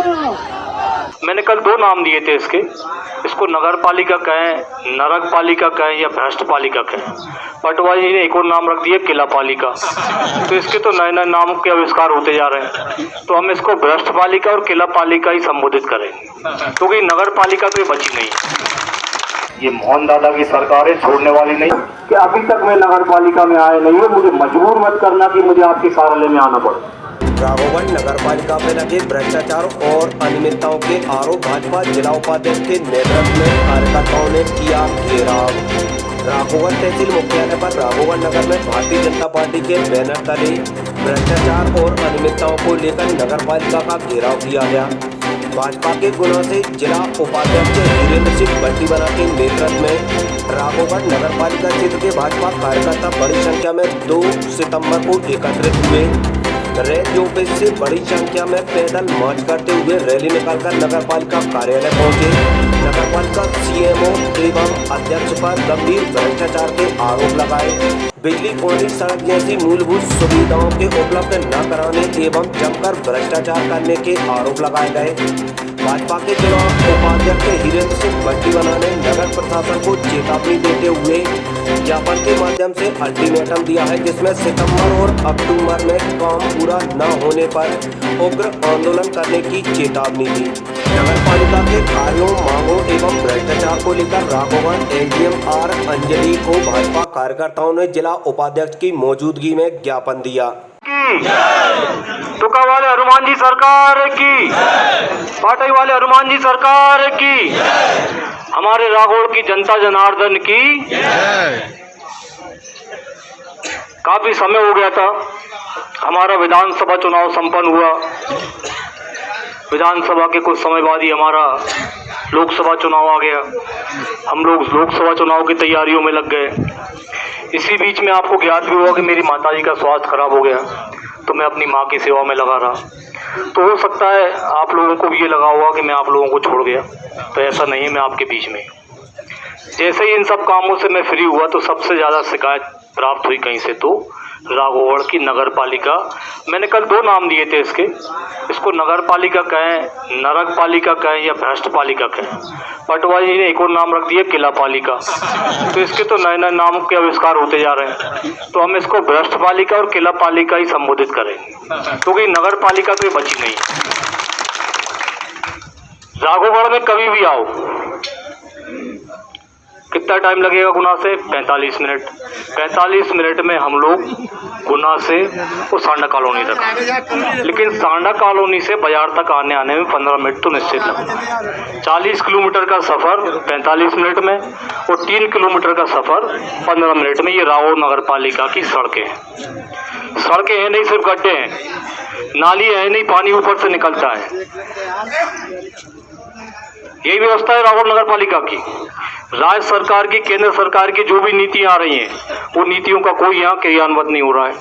मैंने कल दो नाम दिए थे इसको नगर पालिका कहें, नरक पालिका कहें या भ्रष्ट पालिका कहें। पटवारी जी ने एक और नाम रख दिया किला पालिका। तो इसके तो नए नए नामों के आविष्कार होते जा रहे हैं, तो हम इसको भ्रष्ट पालिका और किला पालिका ही संबोधित करेंगे, क्योंकि नगर पालिका तो ये बची नहीं है। ये मोहन दादा की सरकार है, छोड़ने वाली नहीं। कि अभी तक मैं नगर पालिका में आया नहीं हूँ, मुझे मजबूर मत करना कि मुझे आपके कार्यालय में आना पड़े। राघोगढ़ नगर पालिका में लगे भ्रष्टाचार और अनियमितताओं के आरोप भाजपा जिला उपाध्यक्ष के नेतृत्व में कार्यकर्ताओं ने किया घेराव। राघोगढ़ तहसील मुख्यालय पर राघोगढ़ नगर में भारतीय जनता पार्टी के बैनर तले भ्रष्टाचार और अनियमितताओं को लेकर नगर पालिका का घेराव किया गया। भाजपा के गुना से जिला उपाध्यक्ष वीरेंद्र सिंह बट्टीवाला के नेतृत्व में राघोगढ़ नगर पालिका क्षेत्र के भाजपा कार्यकर्ता बड़ी संख्या में 2 सितंबर को एकत्रित हुए। रेड ऑफिस से बड़ी संख्या में पैदल मार्च करते हुए रैली निकालकर नगर पालिका कार्यालय पहुंचे। नगर पालिका सीएमओ एवं अध्यक्ष पर गंभीर भ्रष्टाचार के आरोप लगाए। बिजली, पानी, सड़क जैसी मूलभूत सुविधाओं के उपलब्ध न कराने एवं जमकर भ्रष्टाचार करने के आरोप लगाए गए। भाजपा के जिला उपाध्यक्ष हीरेंद्र सिंह बट्टीवाला ने नगर प्रशासन को चेतावनी देते हुए ज्ञापन के माध्यम से अल्टीमेटम दिया है, जिसमें सितंबर और अक्टूबर में काम पूरा न होने पर उग्र आंदोलन करने की चेतावनी दी। नगर पालिका के कार्यों, मांगों एवं भ्रष्टाचार को लेकर राघोगढ़ एडीएम आर अंजलि को भाजपा कार्यकर्ताओं ने जिला उपाध्यक्ष की मौजूदगी में ज्ञापन दिया। तुका वाले हनुमान जी सरकार की, पाटई वाले हनुमान जी सरकार की, हमारे राघोगढ़ की जनता जनार्दन की। काफी समय हो गया था, हमारा विधानसभा चुनाव संपन्न हुआ। विधानसभा के कुछ समय बाद ही हमारा लोकसभा चुनाव आ गया। हम लोग लोकसभा चुनाव की तैयारियों में लग गए। इसी बीच में आपको ज्ञात भी हुआ कि मेरी माताजी का स्वास्थ्य खराब हो गया, तो मैं अपनी माँ की सेवा में लगा रहा। तो हो सकता है आप लोगों को भी ये लगा हुआ कि मैं आप लोगों को छोड़ गया, तो ऐसा नहीं है, मैं आपके बीच में। जैसे ही इन सब कामों से मैं फ्री हुआ तो सबसे ज़्यादा शिकायत प्राप्त हुई कहीं से, तो राघोगढ़ की नगर पालिका। मैंने कल दो नाम दिए थे इसको नगर पालिका कहें, नरक पालिका कहें या भ्रष्ट पालिका कहें। पटवारी जी ने एक और नाम रख दिया किला पालिका। तो इसके तो नए नए नामों के आविष्कार होते जा रहे हैं, तो हम इसको भ्रष्ट पालिका और किला पालिका ही संबोधित करेंगे, क्योंकि नगर पालिका तो ये बची नहीं है। राघोगढ़ में कभी भी आओ, कितना टाइम लगेगा गुना से? 45 मिनट। 45 मिनट में हम लोग गुना से वो सांडा कॉलोनी तक, लेकिन सांडा कॉलोनी से बाजार तक आने में 15 मिनट तो निश्चित लगेगा। 40 किलोमीटर का सफ़र 45 मिनट में और 3 किलोमीटर का सफ़र 15 मिनट में। ये राघोगढ़ नगर पालिका की सड़कें हैं, नहीं सिर्फ गड्ढे हैं, नाली है नहीं, पानी ऊपर से निकलता है। यही व्यवस्था है राघोगढ़ नगर पालिका की। राज्य सरकार की, केंद्र सरकार की जो भी नीतियां आ रही हैं, वो नीतियों का कोई यहाँ क्रियान्वयन नहीं हो रहा है।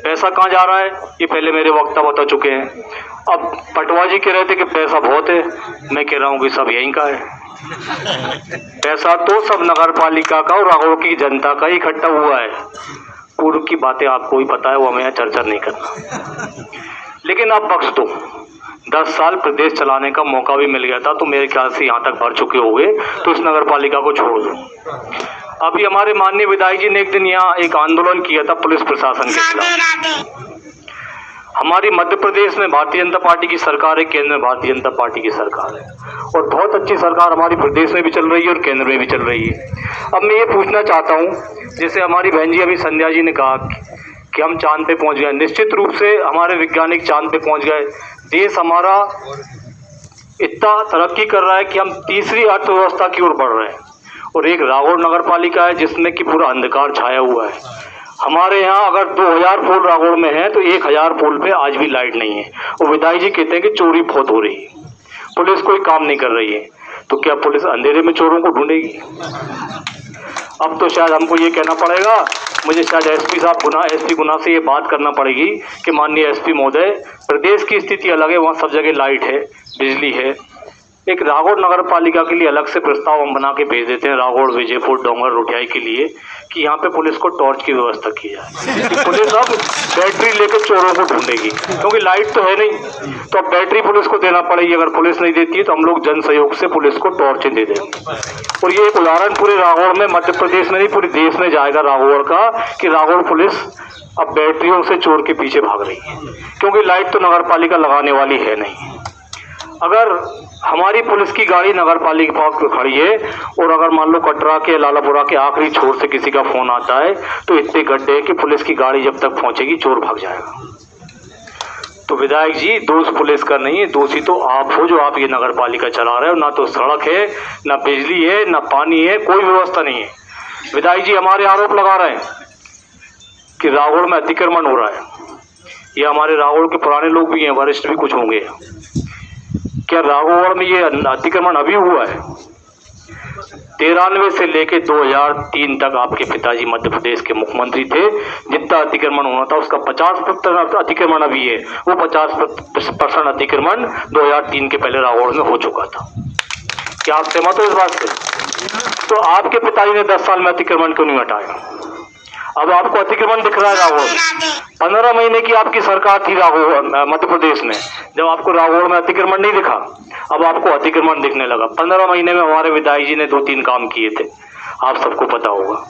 पैसा कहाँ जा रहा है, ये पहले मेरे वक्ता बता चुके हैं। अब पटवारी कह रहे थे कि पैसा बहुत है, मैं कह रहा हूँ कि सब यहीं का है। पैसा तो सब नगर पालिका का और राघोगढ़ की जनता का ही इकट्ठा हुआ है। पूर्व की बातें आपको ही पता है, वो हमें यहाँ चर्चा नहीं करना। लेकिन आप बख्श दो, 10 साल प्रदेश चलाने का मौका भी मिल गया था, तो मेरे ख्याल से यहाँ तक भर चुके होंगे, तो इस नगर पालिका को छोड़ दो। अभी हमारे माननीय विधायक जी ने एक दिन यहाँ एक आंदोलन किया था पुलिस प्रशासन के खिलाफ। हमारी मध्य प्रदेश में भारतीय जनता पार्टी की सरकार है, केंद्र में भारतीय जनता पार्टी की सरकार है, और बहुत अच्छी सरकार हमारी प्रदेश में भी चल रही है और केंद्र में भी चल रही है। अब मैं ये पूछना चाहता हूँ, जैसे हमारी बहन जी अभी संध्या जी ने कहा कि हम चांद पे पहुँच गए। निश्चित रूप से हमारे वैज्ञानिक चांद पे पहुँच गए। देश हमारा इतना तरक्की कर रहा है कि हम तीसरी अर्थव्यवस्था की ओर बढ़ रहे हैं, और एक राघोगढ़ नगर पालिका है जिसमें कि पूरा अंधकार छाया हुआ है। हमारे यहाँ अगर 2000 पोल राघोगढ़ में है तो 1000 पोल पे आज भी लाइट नहीं है, और विधायक जी कहते हैं कि चोरी बहुत हो रही है, पुलिस कोई काम नहीं कर रही है। तो क्या पुलिस अंधेरे में चोरों को ढूंढेगी? अब तो शायद हमको ये कहना पड़ेगा, मुझे शायद एसपी गुना से ये बात करना पड़ेगी कि माननीय एसपी महोदय, प्रदेश की स्थिति अलग है, वहाँ सब जगह लाइट है, बिजली है, एक रागौर नगर पालिका के लिए अलग से प्रस्ताव हम बना के भेज देते हैं, रागौर, विजयपुर, डोंगर, रोटियाई के लिए, कि यहाँ पे पुलिस को टॉर्च की व्यवस्था की जाए। कि पुलिस अब बैटरी लेकर चोरों को ढूंढेगी, क्योंकि लाइट तो है नहीं, तो अब बैटरी पुलिस को देना पड़ेगी। अगर पुलिस नहीं देती है तो हम लोग जन सहयोग से पुलिस को टॉर्चें दे देंगे। और ये एक उदाहरण पूरे रागौर में, मध्य प्रदेश में नहीं पूरे देश में जाएगा रागौर का, कि रागौर पुलिस अब बैटरियों से चोर के पीछे भाग रही है, क्योंकि लाइट तो नगर पालिका लगाने वाली है नहीं। अगर हमारी पुलिस की गाड़ी नगर पालिका पर खड़ी है और अगर मान लो कटरा के, लालापुरा के आखिरी छोर से किसी का फोन आता है, तो इतने गड्ढे हैं कि पुलिस की गाड़ी जब तक पहुंचेगी चोर भाग जाएगा। तो विधायक जी, दोष पुलिस का नहीं है, दोषी तो आप हो जो आप ये नगर पालिका चला रहे हो। ना तो सड़क है, ना बिजली है, ना पानी है, कोई व्यवस्था नहीं है। विधायक जी हमारे आरोप लगा रहे हैं कि रागौर में अतिक्रमण हो रहा है। ये हमारे रागौर के पुराने लोग भी हैं, वरिष्ठ भी कुछ होंगे। क्या रागौर में ये अतिक्रमण अभी हुआ है? 93 से लेके 2003 तक आपके पिताजी मध्य प्रदेश के मुख्यमंत्री थे। जितना अतिक्रमण होना था उसका 50% अतिक्रमण अभी है। वो 50% अतिक्रमण 2003 के पहले रागौर में हो चुका था। क्या आप सहमत हो इस बात से? तो आपके पिताजी ने 10 साल में अतिक्रमण क्यों नहीं हटाया? अब आपको अतिक्रमण दिख रहा है रागौर में। 15 महीने की आपकी सरकार थी रागौर मध्य प्रदेश में, जब आपको रागौर में अतिक्रमण नहीं दिखा, अब आपको अतिक्रमण दिखने लगा। 15 महीने में हमारे विधायक जी ने 2-3 काम किए थे, आप सबको पता होगा।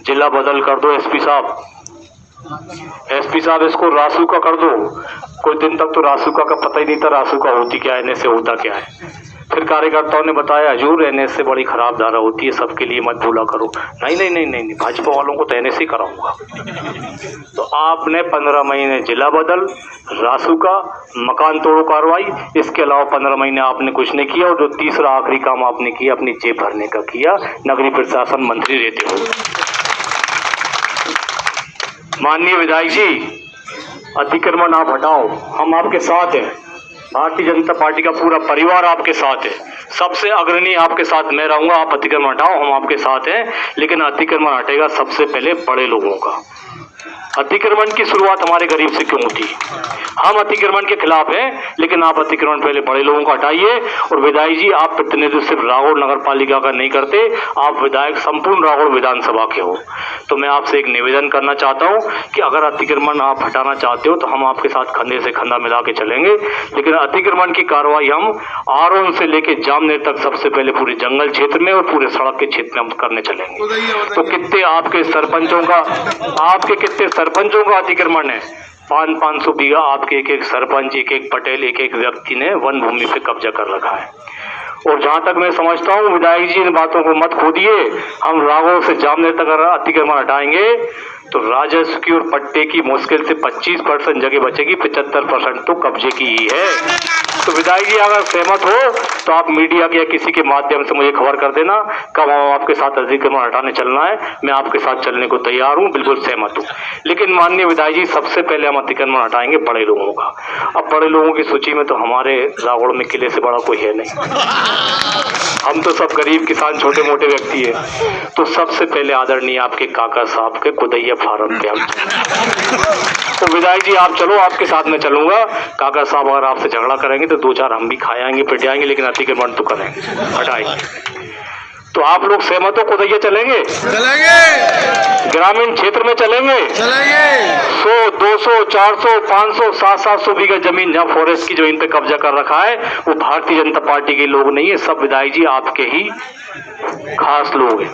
जिला बदल कर दो एसपी साहब, इसको रासुका कर दो। कुछ दिन तक तो रासुका का पता ही नहीं था, रासुका होती क्या है, एनएस से होता क्या है। फिर कार्यकर्ताओं ने बताया, हजूर एनएस से बड़ी खराब धारा होती है, सबके लिए मत भूला करो। नहीं, भाजपा वालों को तो एनएस ही कराऊंगा। तो आपने 15 महीने जिला बदल, रासुका, मकान तोड़ो कार्रवाई, इसके अलावा 15 महीने आपने कुछ नहीं किया। और जो तीसरा आखिरी काम आपने किया, अपनी जेब भरने का किया, नगरीय प्रशासन मंत्री रहते हो। माननीय विधायक जी, अतिक्रमण आप हटाओ, हम आपके साथ हैं। भारतीय जनता पार्टी का पूरा परिवार आपके साथ है, सबसे अग्रणी आपके साथ मैं रहूंगा। आप अतिक्रमण हटाओ, हम आपके साथ हैं। लेकिन अतिक्रमण हटेगा सबसे पहले बड़े लोगों का। अतिक्रमण की शुरुआत हमारे गरीब से क्यों होती है? हम अतिक्रमण के खिलाफ हैं, लेकिन आप अतिक्रमण पहले बड़े लोगों को हटाइए। और विधायक जी, आप प्रतिनिधित्व सिर्फ रागौर नगर पालिका का नहीं करते, आप विधायक संपूर्ण रागौर विधानसभा के हो। तो मैं आपसे एक निवेदन करना चाहता हूं कि अगर अतिक्रमण आप हटाना चाहते हो तो हम आपके साथ कंधे से कंधा मिला के चलेंगे। लेकिन अतिक्रमण की कार्रवाई हम आरोन से लेके जामनेर तक सबसे पहले पूरे जंगल क्षेत्र में और पूरे सड़क के क्षेत्र में हम करने चलेंगे। तो कितने आपके सरपंचों का अतिक्रमण है? 500 बीघा आपके एक सरपंच, एक पटेल, एक व्यक्ति ने वन भूमि पे कब्जा कर रखा है। और जहां तक मैं समझता हूं, विधायक जी इन बातों को मत खोदिए। हम रागौर से जामनेर तक अगर अतिक्रमण हटाएंगे तो राजस्व की और पट्टे की मुश्किल से 25% जगह बचेगी, 75% तो कब्जे की ही है। तो विधायक जी अगर सहमत हो तो आप मीडिया के या किसी के माध्यम से मुझे खबर कर देना कब हम आपके साथ अतिक्रमण हटाने चलना है। मैं आपके साथ चलने को तैयार हूँ, बिल्कुल सहमत हूँ। लेकिन माननीय विधायक जी, सबसे पहले हम अतिक्रमण हटाएंगे बड़े लोगों का। अब बड़े लोगों की सूची में तो हमारे रागौर में किले से बड़ा कोई है नहीं। हम तो सब गरीब किसान, छोटे मोटे व्यक्ति है। तो सबसे पहले आदरणीय आपके काका साहब के कुदैया फार्म पे हम। तो विधायक जी आप चलो, आपके साथ में चलूंगा। काका साहब अगर आपसे झगड़ा करेंगे तो 2-4 हम भी खाएंगे, पिट जाएंगे, लेकिन अतिक्रमण तो करेंगे, हटाएंगे। तो आप लोग सहमत हो? कुदैया चलेंगे? ग्रामीण क्षेत्र में चलेंगे? 100, 200, 400, 500, 700 बीघा जमीन जहाँ फॉरेस्ट की जमीन पे कब्जा कर रखा है, वो भारतीय जनता पार्टी के लोग नहीं है, सब विधायक जी आपके ही खास लोग हैं।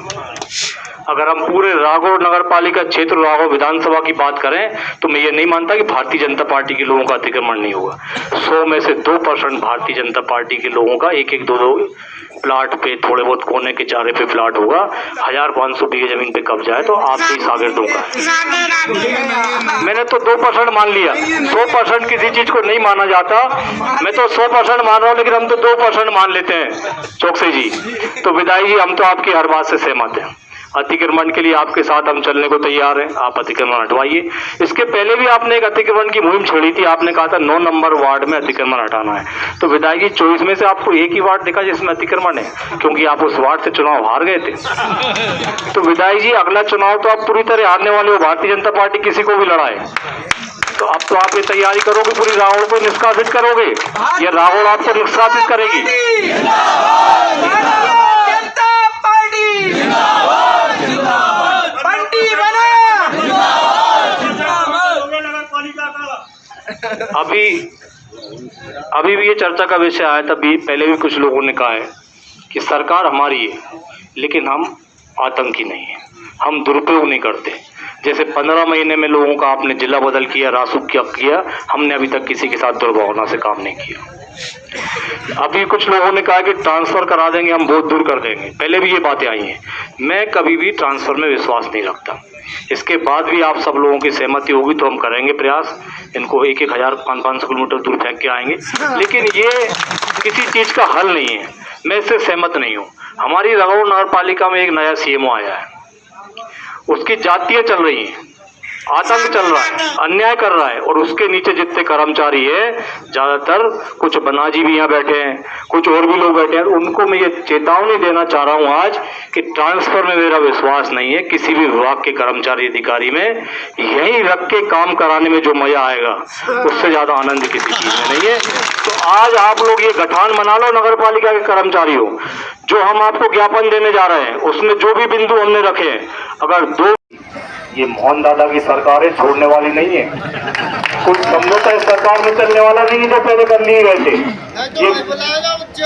अगर हम पूरे रागौर नगर पालिका क्षेत्र, रागौर विधानसभा की बात करें तो मैं ये नहीं मानता कि भारतीय जनता पार्टी के लोगों का अतिक्रमण नहीं होगा। 100 में से 2% भारतीय जनता पार्टी के लोगों का 1-1, 2-2 प्लाट पे, थोड़े बहुत कोने के चारे पे प्लाट होगा। 1500 बीघे जमीन पे कब्जा है, तो आपके ही शागिर्दों का है। मैंने तो 2% मान लिया, 100% किसी चीज को नहीं माना जाता। मैं तो 100% मान रहा हूँ, लेकिन हम तो 2% मान लेते हैं चौकसी जी। तो विधायक जी, हम तो आपकी हर बात से सहमत हैं। अतिक्रमण के लिए आपके साथ हम चलने को तैयार हैं, आप अतिक्रमण हटवाइए। इसके पहले भी आपने एक अतिक्रमण की मुहिम छेड़ी थी, आपने कहा था 9 नंबर वार्ड में अतिक्रमण हटाना है। तो विधायक जी, 24 में से आपको एक ही वार्ड दिखा जिसमें अतिक्रमण है, क्योंकि आप उस वार्ड से चुनाव हार गए थे। तो विधायक जी, अगला चुनाव तो आप पूरी तरह हारने वाले हो, भारतीय जनता पार्टी किसी को भी लड़ाए। तो अब तो आप ये तैयारी करोगे, पूरी राहुल को निष्कासित करोगे या राहुल आपको निष्कासित करेगी? जनता पार्टी बंटी बना। अभी भी ये चर्चा का विषय आया था, पहले भी कुछ लोगों ने कहा है कि सरकार हमारी है लेकिन हम आतंकी नहीं है, हम दुरुपयोग नहीं करते। जैसे 15 महीने में लोगों का आपने जिला बदल किया, रासुक किया, हमने अभी तक किसी के साथ दुर्भावना से काम नहीं किया। अभी कुछ लोगों ने कहा कि ट्रांसफ़र करा देंगे, हम बहुत दूर कर देंगे, पहले भी ये बातें आई हैं। मैं कभी भी ट्रांसफ़र में विश्वास नहीं रखता। इसके बाद भी आप सब लोगों की सहमति होगी तो हम करेंगे प्रयास, इनको 1,000 500 किलोमीटर दूर फेंक के आएंगे, लेकिन ये किसी चीज़ का हल नहीं है, मैं इससे सहमत नहीं हूँ। हमारी राघौर नगर पालिका में एक नया सीएमओ आया है, उसकी जातियाँ चल रही हैं, आतंक चल रहा है, अन्याय कर रहा है, और उसके नीचे जितने कर्मचारी हैं ज़्यादातर कुछ बनाजी भी यहाँ बैठे हैं, कुछ और भी लोग बैठे हैं। उनको मैं ये चेतावनी देना चाह रहा हूँ आज कि ट्रांसफ़र में मेरा विश्वास नहीं है किसी भी विभाग के कर्मचारी अधिकारी में। यहीं रख के काम कराने में जो मज़ा आएगा उससे ज़्यादा आनंद किसी चीज़ में नहीं है। तो आज आप लोग ये गठान बना लो नगर पालिका के कर्मचारियों, जो हम आपको ज्ञापन देने जा रहे हैं उसमें जो भी बिंदु हमने रखे हैं, अगर दो ये मोहन दादा की सरकारें छोड़ने वाली नहीं है, कुछ समझौता इस सरकार में चलने वाला नहीं है जो पहले कर लिए गए थे।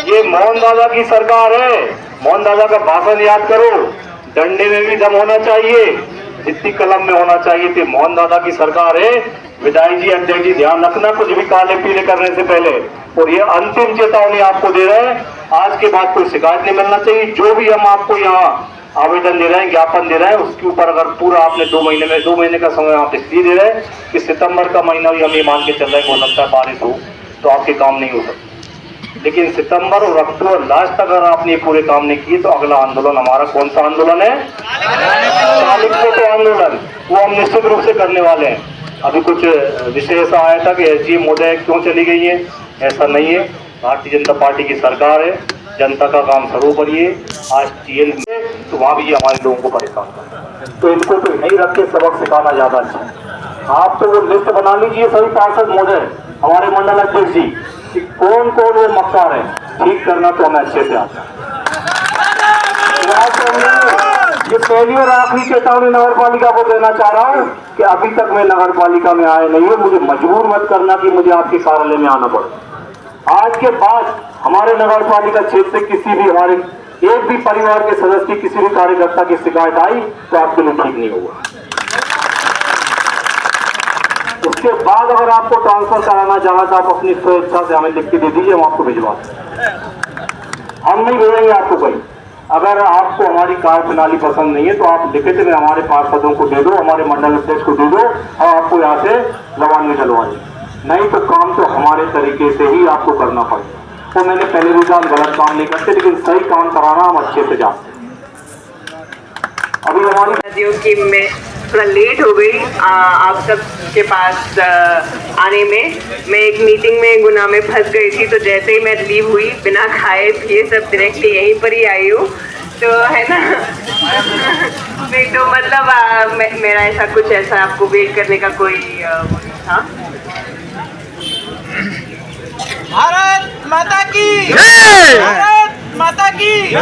ये मोहन दादा की सरकार है। मोहन दादा का भाषण याद करो, डंडे में भी दम होना चाहिए, जितनी कलम में होना चाहिए थी। मोहन दादा की सरकार है। विधायक जी, अध्यक्ष जी, ध्यान रखना कुछ भी काले पीले करने से पहले। और ये अंतिम चेतावनी आपको दे रहे हैं, आज के बाद कोई शिकायत नहीं मिलना चाहिए। जो भी हम आपको यहाँ आवेदन दे रहे हैं, ज्ञापन दे रहे हैं, उसके ऊपर अगर पूरा आपने 2 महीने का समय आप इसलिए दे रहे हैं कि सितंबर का महीना भी हम ये मान के चल रहे हैं, हो सकता है बारिश हो तो आपके काम नहीं हो सकते। लेकिन सितंबर और अक्टूबर लास्ट तक अगर आपने पूरे काम नहीं किए तो अगला आंदोलन हमारा कौन सा आंदोलन है? चालिक फोटो आंदोलन, वो हम निश्चित रूप से करने वाले हैं। अभी कुछ विषय ऐसा आया था कि एसडीएम महोदय क्यों चली गई है, ऐसा नहीं है। भारतीय जनता पार्टी की सरकार है, जनता का काम सर्वोपरि है। आज टीएल में तो वहाँ भी हमारे लोगों को परेशान कर, तो इनको तो नहीं रख के सबक सिखाना ज़्यादा अच्छा है। आप तो वो लिस्ट बना लीजिए सभी पार्षद महोदय, हमारे मंडल अध्यक्ष जी, कि कौन कौन वो मक्कार है, ठीक करना तो हमें अच्छे से आता है। ये पहली और आखिरी चेतावनी नगर पालिका को देना चाह रहा हूँ कि अभी तक मैं नगर पालिका में आया नहीं हूँ, मुझे मजबूर मत करना कि मुझे आपके कार्यालय में आना पड़े। आज के बाद हमारे नगर पालिका क्षेत्र से किसी भी हमारे एक भी परिवार के सदस्य की किसी भी कार्यकर्ता की शिकायत आई तो आपके लिए ठीक नहीं होगा। उसके बाद अगर आपको ट्रांसफर कराना चाहा तो आप अपनी स्वेच्छा से हमें लिख के दे दीजिए, हम आपको भिजवा दें। हम नहीं भेजेंगे आपको कहीं। अगर आपको हमारी कार्यप्रणाली पसंद नहीं है तो आप लिखित में हमारे पार्षदों को दे दो, हमारे मंडल अध्यक्ष को दे दो, और आपको यहाँ से रवानगी चलवाएं। नहीं तो काम तो हमारे तरीके से ही आपको करना पड़ेगा। तो मैंने पहले भी कहा गलत काम नहीं करते, लेकिन सही काम कराना हम अच्छे से जानते हैं। अभी हमारी कि मैं थोड़ा लेट हो गई आप सब के पास आने में। मैं एक मीटिंग में गुना में फंस गई थी, तो जैसे ही मैं रिलीव हुई बिना खाए पिए सब डायरेक्टली यहीं पर ही आई हूँ, तो है ना। नहीं तो मतलब मेरा ऐसा कुछ ऐसा आपको वेट करने का कोई था। भारत माता की जय। भारत माता की